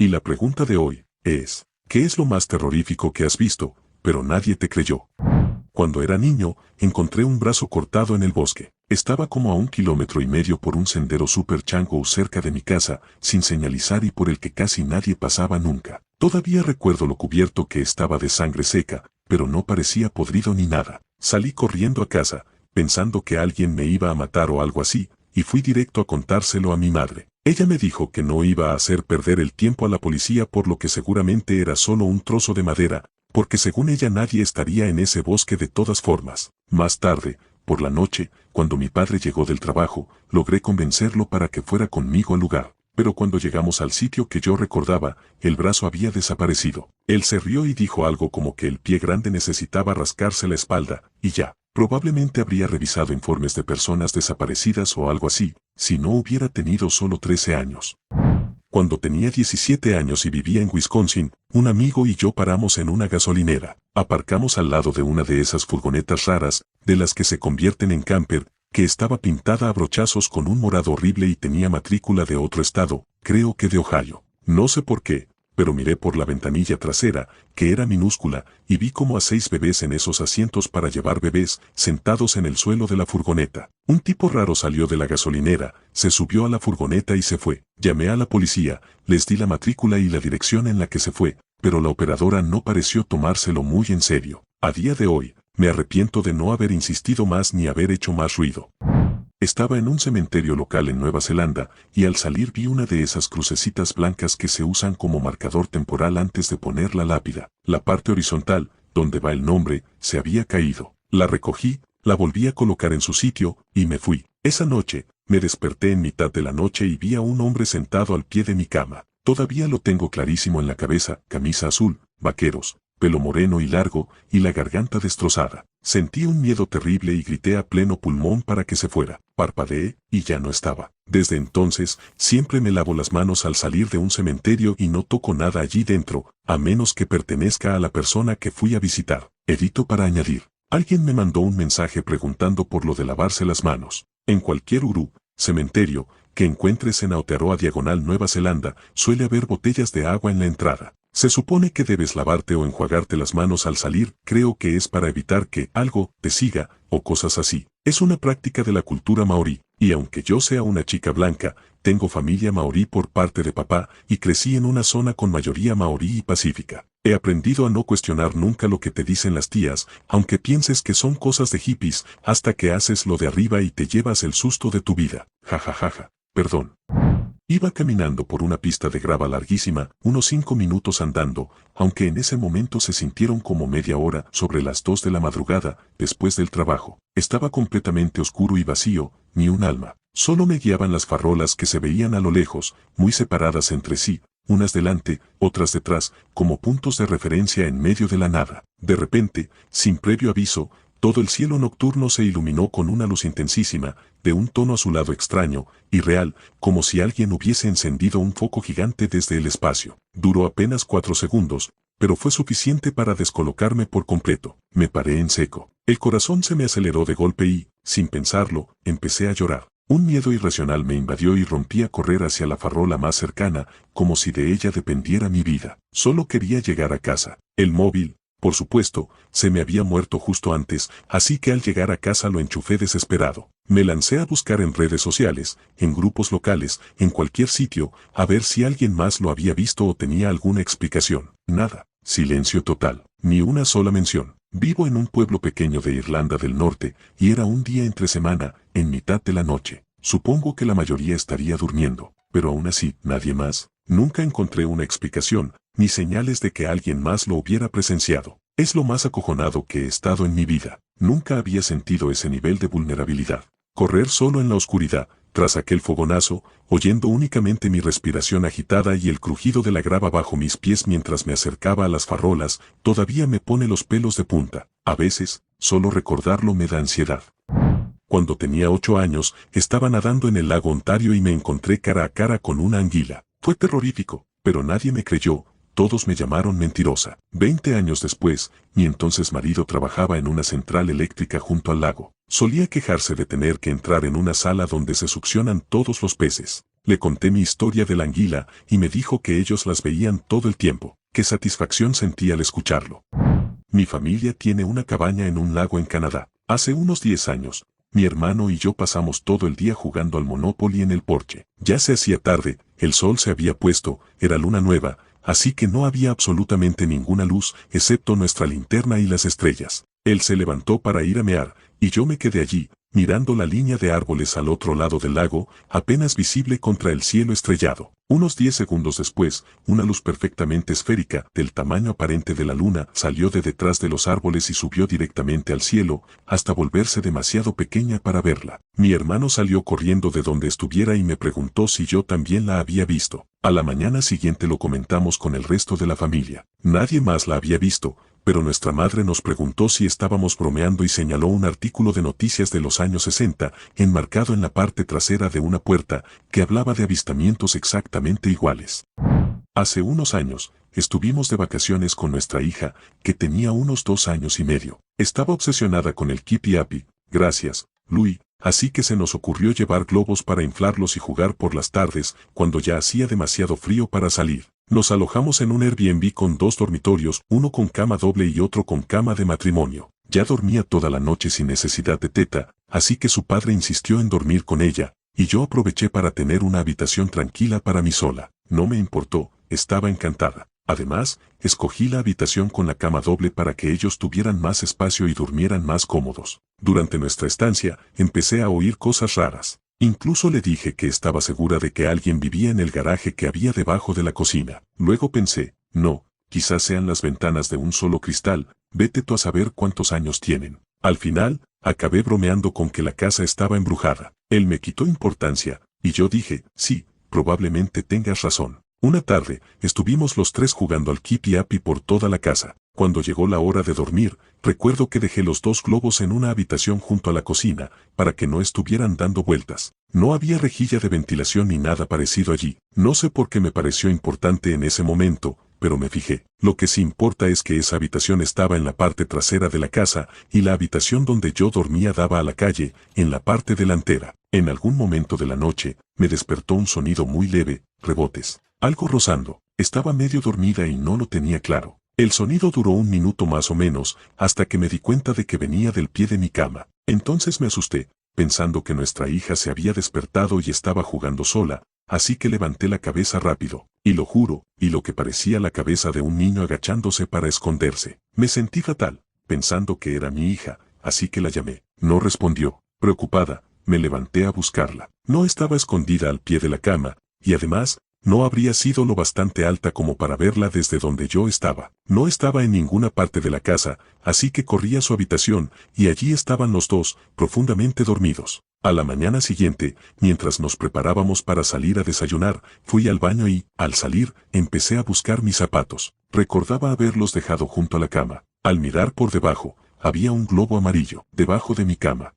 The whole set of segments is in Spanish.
Y la pregunta de hoy es, ¿qué es lo más terrorífico que has visto, pero nadie te creyó? Cuando era niño, encontré un brazo cortado en el bosque. Estaba como a 1,5 kilómetros por un sendero super chango cerca de mi casa, sin señalizar y por el que casi nadie pasaba nunca. Todavía recuerdo lo cubierto que estaba de sangre seca, pero no parecía podrido ni nada. Salí corriendo a casa, pensando que alguien me iba a matar o algo así, y fui directo a contárselo a mi madre. Ella me dijo que no iba a hacer perder el tiempo a la policía por lo que seguramente era solo un trozo de madera, porque según ella nadie estaría en ese bosque de todas formas. Más tarde, por la noche, cuando mi padre llegó del trabajo, logré convencerlo para que fuera conmigo al lugar. Pero cuando llegamos al sitio que yo recordaba, el brazo había desaparecido. Él se rió y dijo algo como que el pie grande necesitaba rascarse la espalda, y ya. Probablemente habría revisado informes de personas desaparecidas o algo así, si no hubiera tenido solo 13 años. Cuando tenía 17 años y vivía en Wisconsin, un amigo y yo paramos en una gasolinera. Aparcamos al lado de una de esas furgonetas raras, de las que se convierten en camper, que estaba pintada a brochazos con un morado horrible y tenía matrícula de otro estado, creo que de Ohio. No sé por qué, pero miré por la ventanilla trasera, que era minúscula, y vi como a 6 bebés en esos asientos para llevar bebés, sentados en el suelo de la furgoneta. Un tipo raro salió de la gasolinera, se subió a la furgoneta y se fue. Llamé a la policía, les di la matrícula y la dirección en la que se fue, pero la operadora no pareció tomárselo muy en serio. A día de hoy, me arrepiento de no haber insistido más ni haber hecho más ruido. Estaba en un cementerio local en Nueva Zelanda, y al salir vi una de esas crucecitas blancas que se usan como marcador temporal antes de poner la lápida. La parte horizontal, donde va el nombre, se había caído. La recogí, la volví a colocar en su sitio, y me fui. Esa noche, me desperté en mitad de la noche y vi a un hombre sentado al pie de mi cama. Todavía lo tengo clarísimo en la cabeza, camisa azul, vaqueros, pelo moreno y largo, y la garganta destrozada. Sentí un miedo terrible y grité a pleno pulmón para que se fuera. Parpadeé, y ya no estaba. Desde entonces, siempre me lavo las manos al salir de un cementerio y no toco nada allí dentro, a menos que pertenezca a la persona que fui a visitar. Edito para añadir. Alguien me mandó un mensaje preguntando por lo de lavarse las manos. En cualquier cementerio, que encuentres en Aotearoa Diagonal Nueva Zelanda, suele haber botellas de agua en la entrada. Se supone que debes lavarte o enjuagarte las manos al salir, creo que es para evitar que algo te siga, o cosas así. Es una práctica de la cultura maorí, y aunque yo sea una chica blanca, tengo familia maorí por parte de papá, y crecí en una zona con mayoría maorí y pacífica. He aprendido a no cuestionar nunca lo que te dicen las tías, aunque pienses que son cosas de hippies, hasta que haces lo de arriba y te llevas el susto de tu vida. Jajajaja. Perdón. Iba caminando por una pista de grava larguísima, unos 5 minutos andando, aunque en ese momento se sintieron como media hora, sobre las 2 de la madrugada, después del trabajo. Estaba completamente oscuro y vacío, ni un alma. Solo me guiaban las farolas que se veían a lo lejos, muy separadas entre sí, unas delante, otras detrás, como puntos de referencia en medio de la nada. De repente, sin previo aviso, todo el cielo nocturno se iluminó con una luz intensísima, de un tono azulado extraño, y real, como si alguien hubiese encendido un foco gigante desde el espacio. Duró apenas 4 segundos, pero fue suficiente para descolocarme por completo. Me paré en seco. El corazón se me aceleró de golpe y, sin pensarlo, empecé a llorar. Un miedo irracional me invadió y rompí a correr hacia la farola más cercana, como si de ella dependiera mi vida. Solo quería llegar a casa. El móvil, por supuesto, se me había muerto justo antes, así que al llegar a casa lo enchufé desesperado. Me lancé a buscar en redes sociales, en grupos locales, en cualquier sitio, a ver si alguien más lo había visto o tenía alguna explicación. Nada. Silencio total. Ni una sola mención. Vivo en un pueblo pequeño de Irlanda del Norte, y era un día entre semana, en mitad de la noche. Supongo que la mayoría estaría durmiendo, pero aún así, nadie más. Nunca encontré una explicación, ni señales de que alguien más lo hubiera presenciado. Es lo más acojonado que he estado en mi vida. Nunca había sentido ese nivel de vulnerabilidad. Correr solo en la oscuridad, tras aquel fogonazo, oyendo únicamente mi respiración agitada y el crujido de la grava bajo mis pies mientras me acercaba a las farolas, todavía me pone los pelos de punta. A veces, solo recordarlo me da ansiedad. Cuando tenía 8 años, estaba nadando en el lago Ontario y me encontré cara a cara con una anguila. Fue terrorífico, pero nadie me creyó. Todos me llamaron mentirosa. 20 años después, mi entonces marido trabajaba en una central eléctrica junto al lago. Solía quejarse de tener que entrar en una sala donde se succionan todos los peces. Le conté mi historia de la anguila y me dijo que ellos las veían todo el tiempo. Qué satisfacción sentí al escucharlo. Mi familia tiene una cabaña en un lago en Canadá. Hace unos 10 años, mi hermano y yo pasamos todo el día jugando al Monopoly en el porche. Ya se hacía tarde, el sol se había puesto, era luna nueva, así que no había absolutamente ninguna luz, excepto nuestra linterna y las estrellas. Él se levantó para ir a mear, y yo me quedé allí, mirando la línea de árboles al otro lado del lago, apenas visible contra el cielo estrellado. Unos 10 segundos después, una luz perfectamente esférica, del tamaño aparente de la luna, salió de detrás de los árboles y subió directamente al cielo, hasta volverse demasiado pequeña para verla. Mi hermano salió corriendo de donde estuviera y me preguntó si yo también la había visto. A la mañana siguiente lo comentamos con el resto de la familia. Nadie más la había visto, pero nuestra madre nos preguntó si estábamos bromeando y señaló un artículo de noticias de los años 60, enmarcado en la parte trasera de una puerta, que hablaba de avistamientos exactamente iguales. Hace unos años, estuvimos de vacaciones con nuestra hija, que tenía unos 2 años y medio. Estaba obsesionada con el Keepy Happy, gracias, Louis, así que se nos ocurrió llevar globos para inflarlos y jugar por las tardes, cuando ya hacía demasiado frío para salir. Nos alojamos en un Airbnb con 2 dormitorios, uno con cama doble y otro con cama de matrimonio. Ya dormía toda la noche sin necesidad de teta, así que su padre insistió en dormir con ella, y yo aproveché para tener una habitación tranquila para mí sola. No me importó, estaba encantada. Además, escogí la habitación con la cama doble para que ellos tuvieran más espacio y durmieran más cómodos. Durante nuestra estancia, empecé a oír cosas raras. Incluso le dije que estaba segura de que alguien vivía en el garaje que había debajo de la cocina. Luego pensé, no, quizás sean las ventanas de un solo cristal, vete tú a saber cuántos años tienen. Al final, acabé bromeando con que la casa estaba embrujada. Él me quitó importancia, y yo dije, sí, probablemente tengas razón. Una tarde, estuvimos los 3 jugando al Keepy Happy por toda la casa. Cuando llegó la hora de dormir, recuerdo que dejé los 2 globos en una habitación junto a la cocina, para que no estuvieran dando vueltas. No había rejilla de ventilación ni nada parecido allí. No sé por qué me pareció importante en ese momento, pero me fijé. Lo que sí importa es que esa habitación estaba en la parte trasera de la casa, y la habitación donde yo dormía daba a la calle, en la parte delantera. En algún momento de la noche, me despertó un sonido muy leve, rebotes. Algo rozando. Estaba medio dormida y no lo tenía claro. El sonido duró 1 minuto más o menos, hasta que me di cuenta de que venía del pie de mi cama. Entonces me asusté, pensando que nuestra hija se había despertado y estaba jugando sola, así que levanté la cabeza rápido, y lo juro, y lo que parecía la cabeza de un niño agachándose para esconderse. Me sentí fatal, pensando que era mi hija, así que la llamé. No respondió. Preocupada, me levanté a buscarla. No estaba escondida al pie de la cama, y además, no habría sido lo bastante alta como para verla desde donde yo estaba. No estaba en ninguna parte de la casa, así que corrí a su habitación, y allí estaban los 2, profundamente dormidos. A la mañana siguiente, mientras nos preparábamos para salir a desayunar, fui al baño y, al salir, empecé a buscar mis zapatos. Recordaba haberlos dejado junto a la cama. Al mirar por debajo, había un globo amarillo, debajo de mi cama.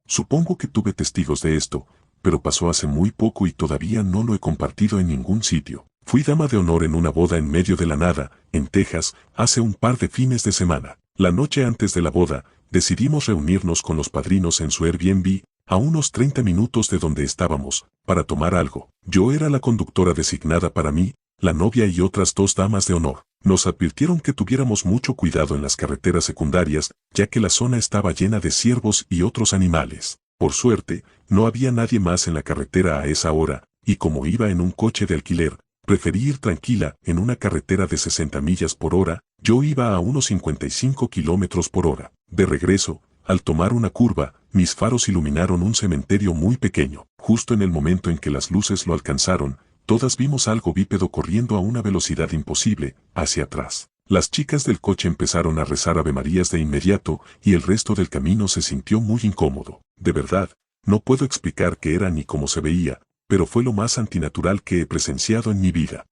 Supongo que tuve testigos de esto, pero pasó hace muy poco y todavía no lo he compartido en ningún sitio. Fui dama de honor en una boda en medio de la nada, en Texas, hace un par de fines de semana. La noche antes de la boda, decidimos reunirnos con los padrinos en su Airbnb, a unos 30 minutos de donde estábamos, para tomar algo. Yo era la conductora designada para mí, la novia y otras 2 damas de honor. Nos advirtieron que tuviéramos mucho cuidado en las carreteras secundarias, ya que la zona estaba llena de ciervos y otros animales. Por suerte, no había nadie más en la carretera a esa hora, y como iba en un coche de alquiler, preferí ir tranquila en una carretera de 60 millas por hora, yo iba a unos 55 kilómetros por hora. De regreso, al tomar una curva, mis faros iluminaron un cementerio muy pequeño. Justo en el momento en que las luces lo alcanzaron, todas vimos algo bípedo corriendo a una velocidad imposible, hacia atrás. Las chicas del coche empezaron a rezar avemarías de inmediato, y el resto del camino se sintió muy incómodo. De verdad, no puedo explicar qué era ni cómo se veía, pero fue lo más antinatural que he presenciado en mi vida.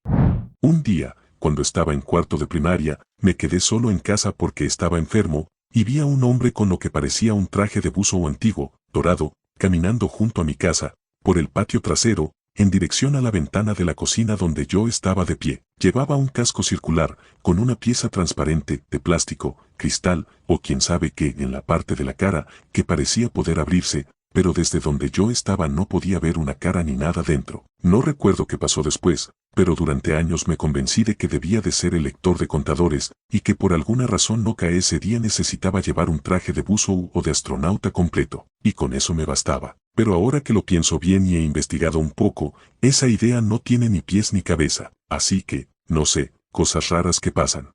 Un día, cuando estaba en cuarto de primaria, me quedé solo en casa porque estaba enfermo, y vi a un hombre con lo que parecía un traje de buzo antiguo, dorado, caminando junto a mi casa, por el patio trasero, en dirección a la ventana de la cocina donde yo estaba de pie. Llevaba un casco circular, con una pieza transparente, de plástico, cristal, o quién sabe qué, en la parte de la cara, que parecía poder abrirse, pero desde donde yo estaba no podía ver una cara ni nada dentro. No recuerdo qué pasó después, pero durante años me convencí de que debía de ser el lector de contadores, y que por alguna razón Noca ese día necesitaba llevar un traje de buzo o de astronauta completo, y con eso me bastaba. Pero ahora que lo pienso bien y he investigado un poco, esa idea no tiene ni pies ni cabeza, así que, no sé, cosas raras que pasan.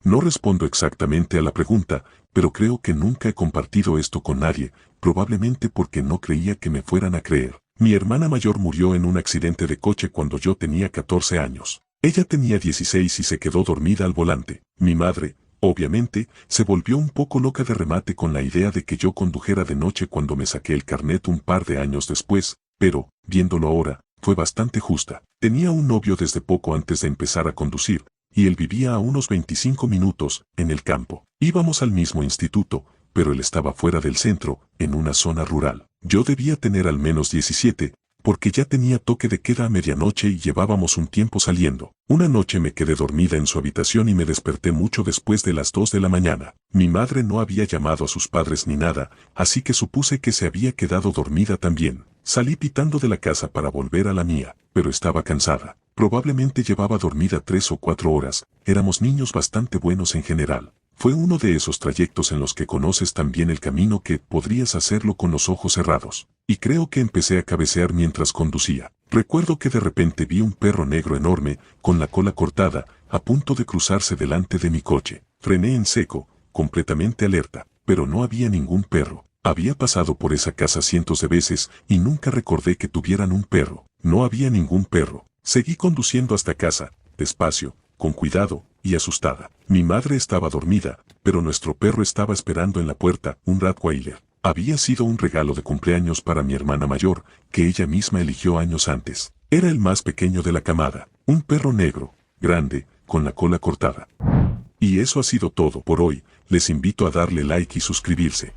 No respondo exactamente a la pregunta, pero creo que nunca he compartido esto con nadie, probablemente porque no creía que me fueran a creer. Mi hermana mayor murió en un accidente de coche cuando yo tenía 14 años. Ella tenía 16 y se quedó dormida al volante. Mi madre, obviamente, se volvió un poco loca de remate con la idea de que yo condujera de noche cuando me saqué el carnet un par de años después, pero, viéndolo ahora, fue bastante justa. Tenía un novio desde poco antes de empezar a conducir, y él vivía a unos 25 minutos, en el campo. Íbamos al mismo instituto, pero él estaba fuera del centro, en una zona rural. Yo debía tener al menos 17, porque ya tenía toque de queda a medianoche y llevábamos un tiempo saliendo. Una noche me quedé dormida en su habitación y me desperté mucho después de las 2 de la mañana. Mi madre no había llamado a sus padres ni nada, así que supuse que se había quedado dormida también. Salí pitando de la casa para volver a la mía, pero estaba cansada. Probablemente llevaba dormida 3 o 4 horas, éramos niños bastante buenos en general. Fue uno de esos trayectos en los que conoces tan bien el camino que podrías hacerlo con los ojos cerrados. Y creo que empecé a cabecear mientras conducía. Recuerdo que de repente vi un perro negro enorme, con la cola cortada, a punto de cruzarse delante de mi coche. Frené en seco, completamente alerta, pero no había ningún perro. Había pasado por esa casa cientos de veces y nunca recordé que tuvieran un perro. No había ningún perro. Seguí conduciendo hasta casa, despacio, con cuidado, y asustada. Mi madre estaba dormida, pero nuestro perro estaba esperando en la puerta, un Rottweiler. Había sido un regalo de cumpleaños para mi hermana mayor, que ella misma eligió años antes. Era el más pequeño de la camada, un perro negro, grande, con la cola cortada. Y eso ha sido todo por hoy, les invito a darle like y suscribirse.